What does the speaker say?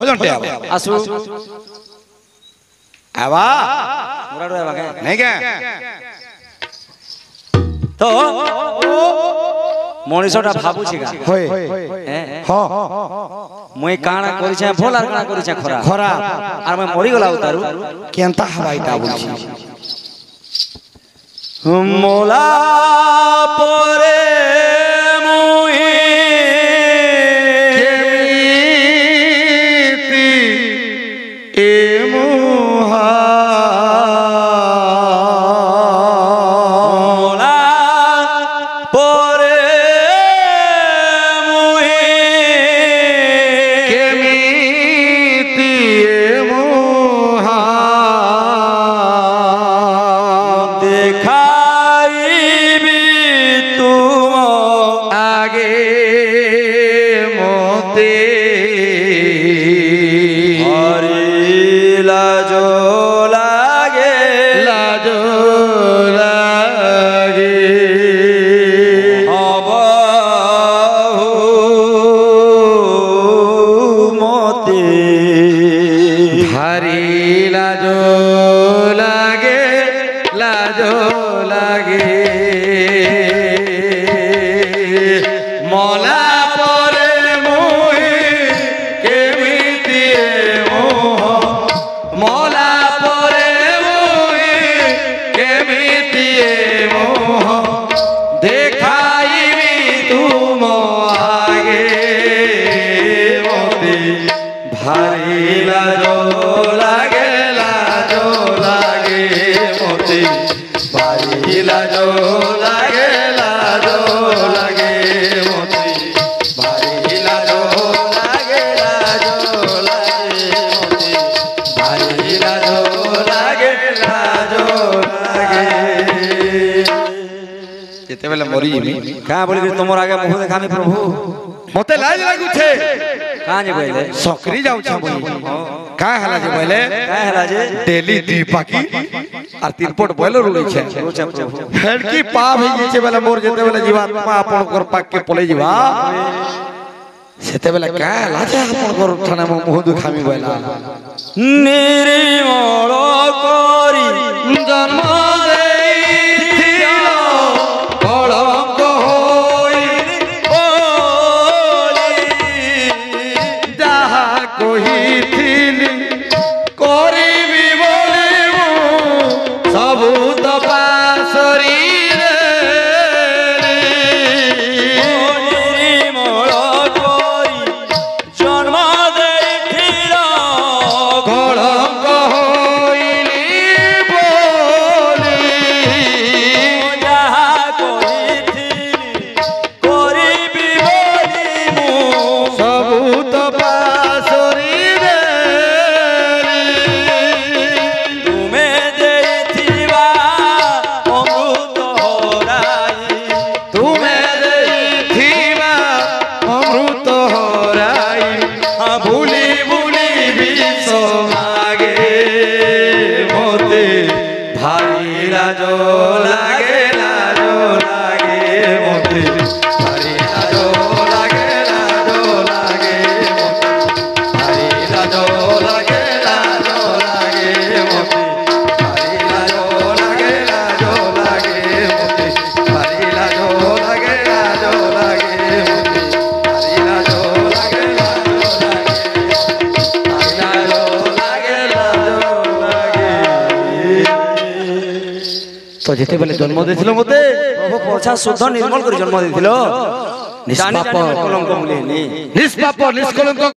ओजनटे आसु आवा मुराडो आवा के नहीं के तो मनीषटा भाबु छिगा होय हां मुई काना करि छै भोल आर काना करि छै खरा खरा आर मैं मरि गला उतारू केनता हवाईटा बोलछि मोला परे क्या बोली तुम आगे मुह देखामी प्रभु मते लाज लागु छे कहां जे बोले सकरी जाउ छ बोली का हला जे बोले का हला जे डेली दीपाकी आर तिरपट बोले रुलै छे हेड की पा भई छे बेला मोर जेते बेला जीवात्मा आपन कर पाक के पले जीवा सेते बेला का लाज आपन कर थाना मुह देखामी बोला निर्मल करी जन्म तो जेते बेले जन्म देथिलो मते प्रभु पोछा शुद्ध निर्मल कर जन्म देथिलो निष्पाप कलंक मुलेनी निष्पाप निष्कलंक